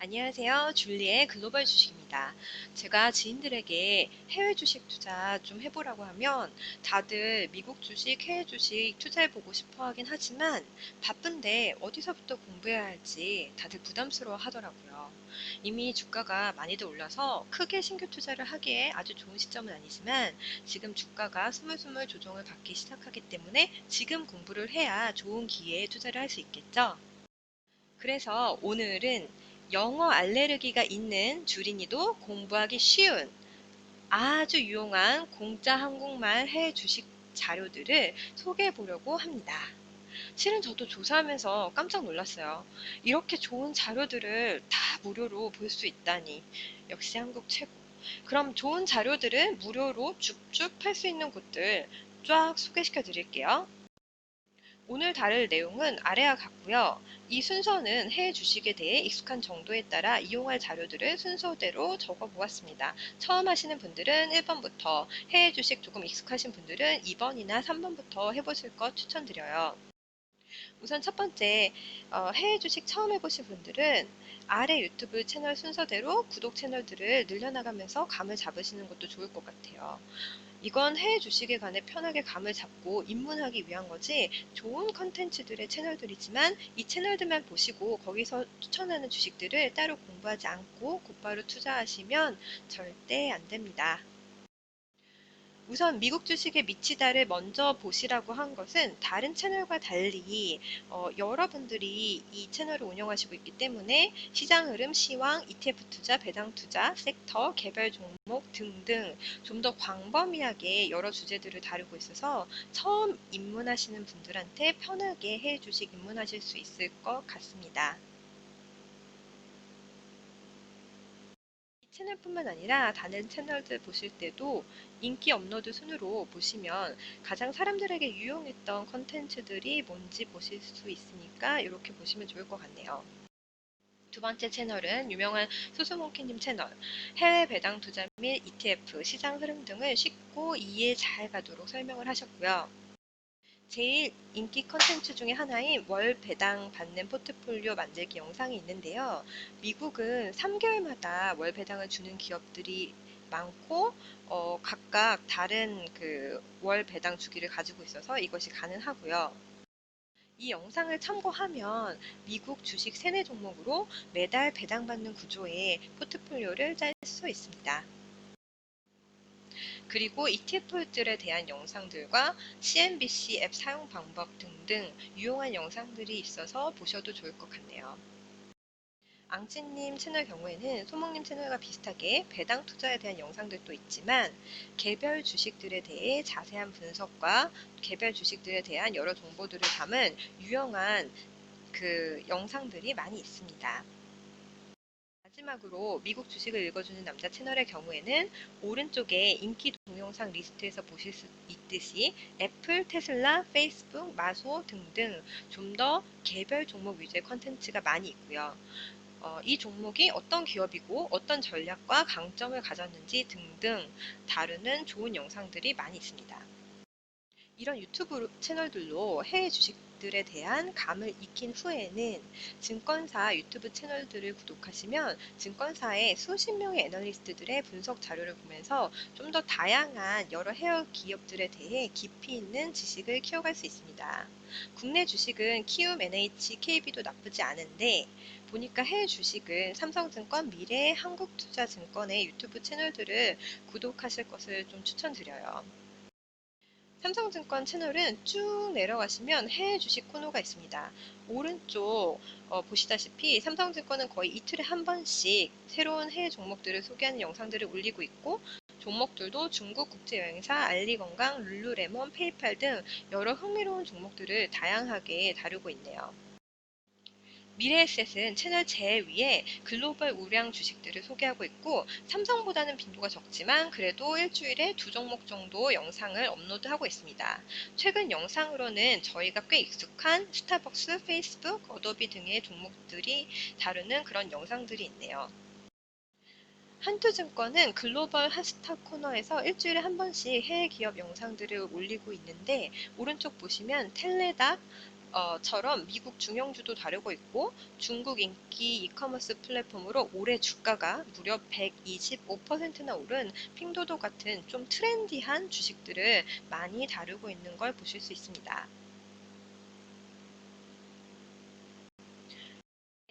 안녕하세요. 줄리의 글로벌 주식입니다. 제가 지인들에게 해외 주식 투자 좀 해보라고 하면 다들 미국 주식, 해외 주식 투자해보고 싶어 하긴 하지만 바쁜데 어디서부터 공부해야 할지 다들 부담스러워 하더라고요. 이미 주가가 많이들 올라서 크게 신규 투자를 하기에 아주 좋은 시점은 아니지만 지금 주가가 스물스물 조정을 받기 시작하기 때문에 지금 공부를 해야 좋은 기회에 투자를 할 수 있겠죠? 그래서 오늘은 영어 알레르기가 있는 주린이도 공부하기 쉬운 아주 유용한 공짜 한국말 해외 주식 자료들을 소개해 보려고 합니다. 실은 저도 조사하면서 깜짝 놀랐어요. 이렇게 좋은 자료들을 다 무료로 볼 수 있다니. 역시 한국 최고. 그럼 좋은 자료들을 무료로 쭉쭉 팔 수 있는 곳들 쫙 소개시켜 드릴게요. 오늘 다룰 내용은 아래와 같고요. 이 순서는 해외 주식에 대해 익숙한 정도에 따라 이용할 자료들을 순서대로 적어 보았습니다. 처음 하시는 분들은 1번부터, 해외 주식 조금 익숙하신 분들은 2번이나 3번부터 해보실 것 추천드려요. 우선 첫 번째, 해외 주식 처음 해보실 분들은 아래 유튜브 채널 순서대로 구독 채널들을 늘려나가면서 감을 잡으시는 것도 좋을 것 같아요. 이건 해외 주식에 관해 편하게 감을 잡고 입문하기 위한 거지 좋은 컨텐츠들의 채널들이지만 이 채널들만 보시고 거기서 추천하는 주식들을 따로 공부하지 않고 곧바로 투자하시면 절대 안 됩니다. 우선 미국 주식의 미치다를 먼저 보시라고 한 것은 다른 채널과 달리 여러분들이 이 채널을 운영하시고 있기 때문에 시장 흐름, 시황, ETF 투자, 배당 투자, 섹터, 개별 종목 등등 좀 더 광범위하게 여러 주제들을 다루고 있어서 처음 입문하시는 분들한테 편하게 해외 주식 입문하실 수 있을 것 같습니다. 채널뿐만 아니라 다른 채널들 보실 때도 인기 업로드 순으로 보시면 가장 사람들에게 유용했던 컨텐츠들이 뭔지 보실 수 있으니까 이렇게 보시면 좋을 것 같네요. 두 번째 채널은 유명한 소스모키님 채널, 해외 배당 투자 및 ETF, 시장 흐름 등을 쉽고 이해 잘 가도록 설명을 하셨고요. 제일 인기 컨텐츠 중에 하나인 월 배당 받는 포트폴리오 만들기 영상이 있는데요. 미국은 3개월마다 월 배당을 주는 기업들이 많고 각각 다른 그 월 배당 주기를 가지고 있어서 이것이 가능하고요. 이 영상을 참고하면 미국 주식 세네 종목으로 매달 배당받는 구조의 포트폴리오를 짤 수 있습니다. 그리고 ETF들에 대한 영상들과 CNBC 앱 사용 방법 등등 유용한 영상들이 있어서 보셔도 좋을 것 같네요. 앙찌님 채널 경우에는 소목님 채널과 비슷하게 배당 투자에 대한 영상들도 있지만 개별 주식들에 대해 자세한 분석과 개별 주식들에 대한 여러 정보들을 담은 유용한 그 영상들이 많이 있습니다. 마지막으로 미국 주식을 읽어주는 남자 채널의 경우에는 오른쪽에 인기 동영상 리스트에서 보실 수 있듯이 애플, 테슬라, 페이스북, 마소 등등 좀 더 개별 종목 위주의 컨텐츠가 많이 있고요. 이 종목이 어떤 기업이고 어떤 전략과 강점을 가졌는지 등등 다루는 좋은 영상들이 많이 있습니다. 이런 유튜브 채널들로 해외 주식들에 대한 감을 익힌 후에는 증권사 유튜브 채널들을 구독하시면 증권사의 수십 명의 애널리스트들의 분석 자료를 보면서 좀 더 다양한 여러 해외 기업들에 대해 깊이 있는 지식을 키워갈 수 있습니다. 국내 주식은 키움, NH, KB도 나쁘지 않은데 보니까 해외 주식은 삼성증권, 미래, 한국투자증권의 유튜브 채널들을 구독하실 것을 좀 추천드려요. 삼성증권 채널은 쭉 내려가시면 해외 주식 코너가 있습니다. 오른쪽 보시다시피 삼성증권은 거의 이틀에 한 번씩 새로운 해외 종목들을 소개하는 영상들을 올리고 있고 종목들도 중국 국제여행사, 알리건강, 룰루레몬, 페이팔 등 여러 흥미로운 종목들을 다양하게 다루고 있네요. 미래에셋은 채널 제일 위에 글로벌 우량 주식들을 소개하고 있고 삼성보다는 빈도가 적지만 그래도 일주일에 두 종목 정도 영상을 업로드하고 있습니다. 최근 영상으로는 저희가 꽤 익숙한 스타벅스, 페이스북, 어도비 등의 종목들이 다루는 그런 영상들이 있네요. 한투증권은 글로벌 핫스타 코너에서 일주일에 한 번씩 해외 기업 영상들을 올리고 있는데 오른쪽 보시면 텔레닥, 처럼 미국 중형주도 다루고 있고 중국 인기 이커머스 플랫폼으로 올해 주가가 무려 125%나 오른 핑도도 같은 좀 트렌디한 주식들을 많이 다루고 있는 걸 보실 수 있습니다.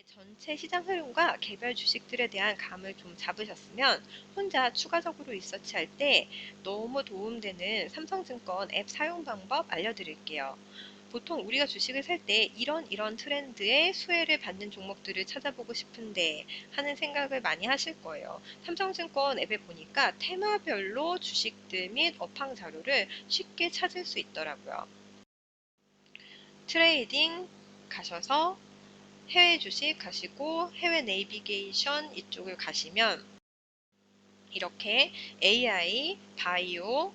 전체 시장 흐름과 개별 주식들에 대한 감을 좀 잡으셨으면 혼자 추가적으로 리서치할 때 너무 도움되는 삼성증권 앱 사용 방법 알려드릴게요. 보통 우리가 주식을 살 때 이런 트렌드에 수혜를 받는 종목들을 찾아보고 싶은데 하는 생각을 많이 하실 거예요. 삼성증권 앱에 보니까 테마별로 주식들 및 업황 자료를 쉽게 찾을 수 있더라고요. 트레이딩 가셔서 해외 주식 가시고 해외 내비게이션 이쪽을 가시면 이렇게 AI, 바이오,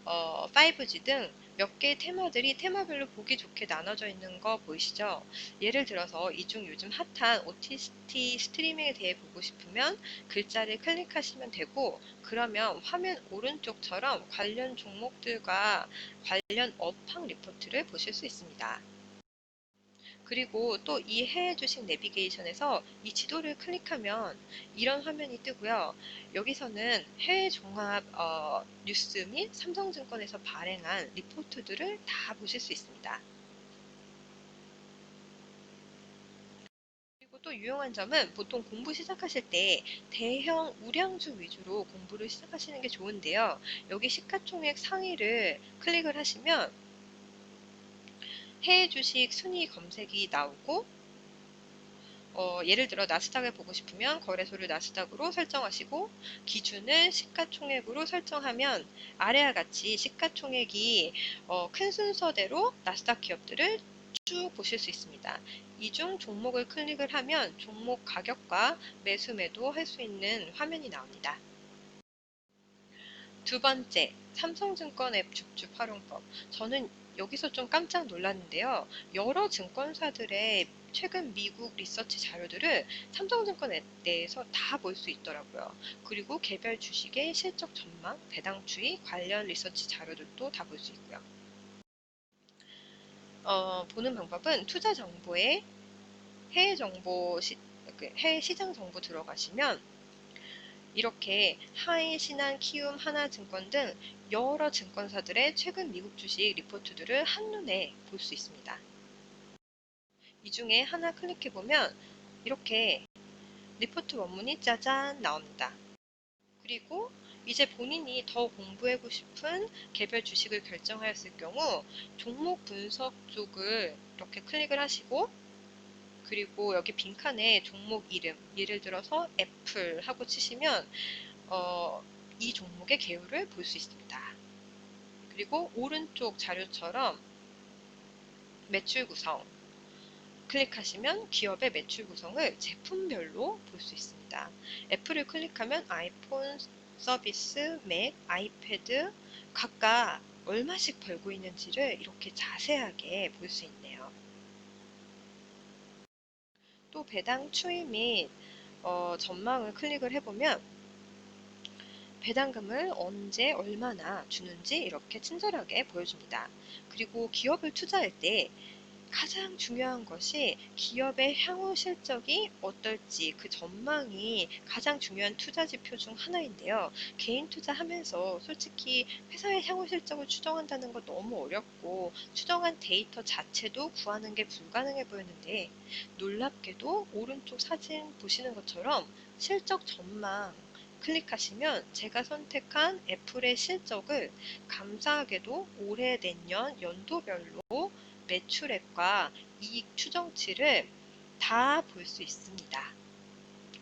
5G 등 몇 개의 테마들이 테마별로 보기 좋게 나눠져 있는 거 보이시죠? 예를 들어서 이 중 요즘 핫한 OTT 스트리밍에 대해 보고 싶으면 글자를 클릭하시면 되고 그러면 화면 오른쪽처럼 관련 종목들과 관련 업황 리포트를 보실 수 있습니다. 그리고 또 이 해외 주식 내비게이션에서 이 지도를 클릭하면 이런 화면이 뜨고요. 여기서는 해외 종합 뉴스 및 삼성증권에서 발행한 리포트들을 다 보실 수 있습니다. 그리고 또 유용한 점은 보통 공부 시작하실 때 대형 우량주 위주로 공부를 시작하시는 게 좋은데요. 여기 시가총액 상위를 클릭을 하시면 해외 주식 순위 검색이 나오고 예를 들어 나스닥을 보고 싶으면 거래소를 나스닥으로 설정하시고 기준을 시가총액으로 설정하면 아래와 같이 시가총액이 큰 순서대로 나스닥 기업들을 쭉 보실 수 있습니다. 이 중 종목을 클릭을 하면 종목 가격과 매수 매도 할 수 있는 화면이 나옵니다. 두 번째, 삼성증권 앱 줍줍 활용법. 저는 여기서 좀 깜짝 놀랐는데요. 여러 증권사들의 최근 미국 리서치 자료들을 삼성증권 앱 내에서 다 볼 수 있더라고요. 그리고 개별 주식의 실적 전망, 배당 추이, 관련 리서치 자료들도 다 볼 수 있고요. 보는 방법은 투자 정보에 해외 정보 해외 시장 정보 들어가시면 이렇게 하이, 신한, 키움, 하나증권 등 여러 증권사들의 최근 미국 주식 리포트들을 한눈에 볼 수 있습니다. 이 중에 하나 클릭해보면 이렇게 리포트 원문이 짜잔 나옵니다. 그리고 이제 본인이 더 공부하고 싶은 개별 주식을 결정하였을 경우 종목 분석 쪽을 이렇게 클릭을 하시고 그리고 여기 빈칸에 종목 이름 예를 들어서 애플 하고 치시면 이 종목의 개요를 볼 수 있습니다. 그리고 오른쪽 자료처럼 매출 구성 클릭하시면 기업의 매출 구성을 제품별로 볼 수 있습니다. 애플을 클릭하면 아이폰 서비스, 맥, 아이패드 각각 얼마씩 벌고 있는지를 이렇게 자세하게 볼 수 있네요. 또 배당 추이 및 전망을 클릭을 해보면 배당금을 언제 얼마나 주는지 이렇게 친절하게 보여줍니다. 그리고 기업을 투자할 때 가장 중요한 것이 기업의 향후 실적이 어떨지 그 전망이 가장 중요한 투자 지표 중 하나인데요. 개인 투자하면서 솔직히 회사의 향후 실적을 추정한다는 거 너무 어렵고 추정한 데이터 자체도 구하는 게 불가능해 보였는데 놀랍게도 오른쪽 사진 보시는 것처럼 실적 전망 클릭하시면 제가 선택한 애플의 실적을 감사하게도 올해 내년 연도별로 매출액과 이익 추정치를 다 볼 수 있습니다.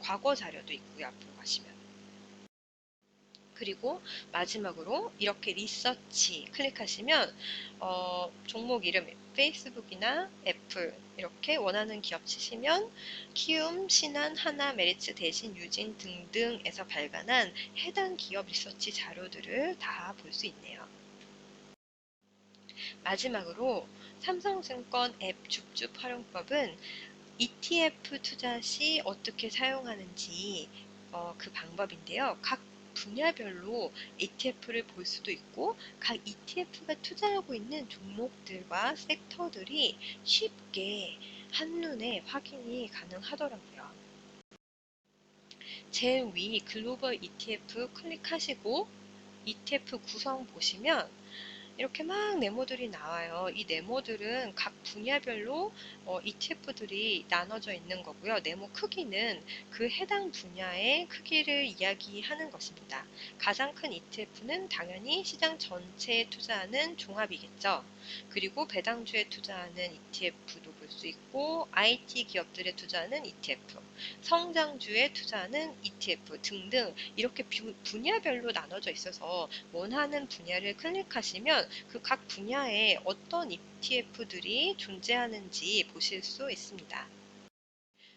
과거 자료도 있고요. 앞으로 가시면. 그리고 마지막으로 이렇게 리서치 클릭하시면 종목 이름 페이스북이나 애플 이렇게 원하는 기업 치시면 키움, 신한, 하나, 메리츠, 대신, 유진 등등에서 발간한 해당 기업 리서치 자료들을 다 볼 수 있네요. 마지막으로 삼성증권 앱 줍줍 활용법은 ETF 투자 시 어떻게 사용하는지 그 방법인데요. 각 분야별로 ETF를 볼 수도 있고 각 ETF가 투자하고 있는 종목들과 섹터들이 쉽게 한눈에 확인이 가능하더라고요. 제일 위 글로벌 ETF 클릭하시고 ETF 구성 보시면 이렇게 막 네모들이 나와요. 이 네모들은 각 분야별로 ETF들이 나눠져 있는 거고요. 네모 크기는 그 해당 분야의 크기를 이야기하는 것입니다. 가장 큰 ETF는 당연히 시장 전체에 투자하는 종합이겠죠. 그리고 배당주에 투자하는 ETF도 볼 수 있고 IT 기업들에 투자하는 ETF, 성장주에 투자하는 ETF 등등 이렇게 분야별로 나눠져 있어서 원하는 분야를 클릭하시면 그 각 분야에 어떤 ETF들이 존재하는지 보실 수 있습니다.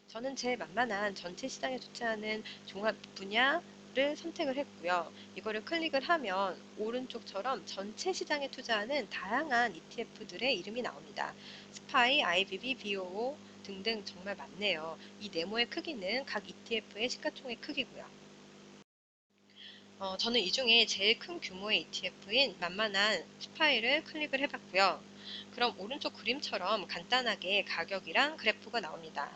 저는 제일 만만한 전체 시장에 투자하는 종합 분야를 선택을 했고요. 이거를 클릭을 하면 오른쪽처럼 전체 시장에 투자하는 다양한 ETF들의 이름이 나옵니다. 스파이, IBB, BOO 등등 정말 많네요. 이 네모의 크기는 각 ETF의 시가총액 크기고요. 저는 이 중에 제일 큰 규모의 ETF인 만만한 스파이를 클릭을 해봤고요. 그럼 오른쪽 그림처럼 간단하게 가격이랑 그래프가 나옵니다.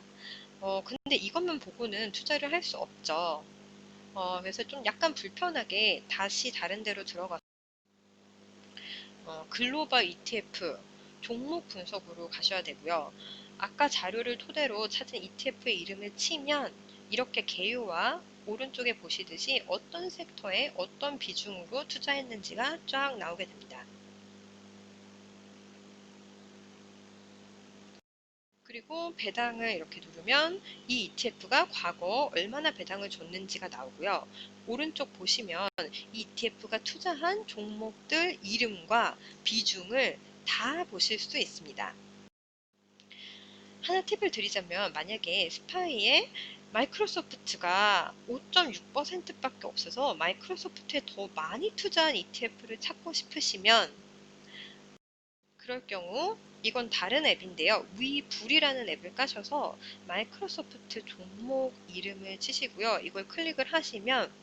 근데 이것만 보고는 투자를 할 수 없죠. 그래서 좀 약간 불편하게 다시 다른 데로 들어가서 글로벌 ETF 종목 분석으로 가셔야 되고요. 아까 자료를 토대로 찾은 ETF의 이름을 치면 이렇게 개요와 오른쪽에 보시듯이 어떤 섹터에 어떤 비중으로 투자했는지가 쫙 나오게 됩니다. 그리고 배당을 이렇게 누르면 이 ETF가 과거 얼마나 배당을 줬는지가 나오고요. 오른쪽 보시면 이 ETF가 투자한 종목들 이름과 비중을 다 보실 수 있습니다. 하나 팁을 드리자면 만약에 스파이에 마이크로소프트가 5.6%밖에 없어서 마이크로소프트에 더 많이 투자한 ETF를 찾고 싶으시면 그럴 경우 이건 다른 앱인데요. 위불이라는 앱을 까셔서 마이크로소프트 종목 이름을 치시고요. 이걸 클릭을 하시면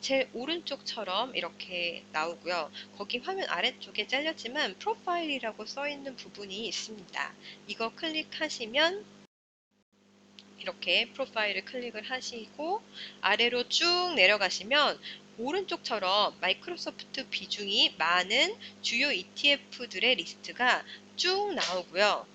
제일 오른쪽처럼 이렇게 나오고요. 거기 화면 아래쪽에 잘렸지만 프로파일이라고 써 있는 부분이 있습니다. 이거 클릭하시면 이렇게 프로파일을 클릭을 하시고 아래로 쭉 내려가시면 오른쪽처럼 마이크로소프트 비중이 많은 주요 ETF들의 리스트가 쭉 나오고요.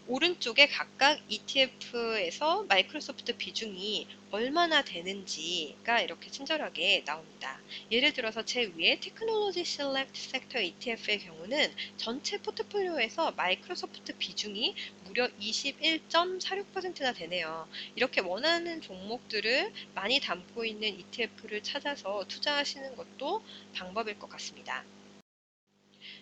오른쪽에 각각 ETF에서 마이크로소프트 비중이 얼마나 되는지가 이렇게 친절하게 나옵니다. 예를 들어서 제 위에 테크놀로지 셀렉트 섹터 ETF의 경우는 전체 포트폴리오에서 마이크로소프트 비중이 무려 21.46%나 되네요. 이렇게 원하는 종목들을 많이 담고 있는 ETF를 찾아서 투자하시는 것도 방법일 것 같습니다.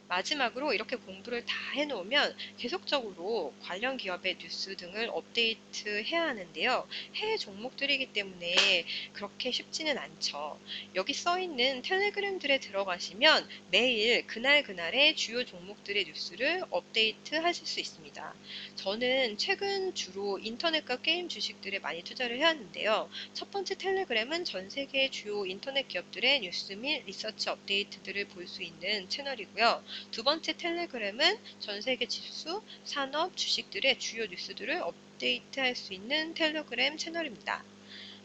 마지막으로 이렇게 공부를 다 해놓으면 계속적으로 관련 기업의 뉴스 등을 업데이트해야 하는데요. 해외 종목들이기 때문에 그렇게 쉽지는 않죠. 여기 써있는 텔레그램들에 들어가시면 매일 그날그날의 주요 종목들의 뉴스를 업데이트 하실 수 있습니다. 저는 최근 주로 인터넷과 게임 주식들에 많이 투자를 해왔는데요. 첫 번째 텔레그램은 전 세계 주요 인터넷 기업들의 뉴스 및 리서치 업데이트들을 볼 수 있는 채널이고요. 두 번째 텔레그램은 전 세계 지수, 산업, 주식들의 주요 뉴스들을 업데이트할 수 있는 텔레그램 채널입니다.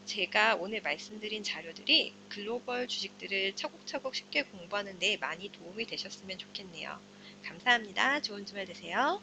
제가 오늘 말씀드린 자료들이 글로벌 주식들을 차곡차곡 쉽게 공부하는 데 많이 도움이 되셨으면 좋겠네요. 감사합니다. 좋은 주말 되세요.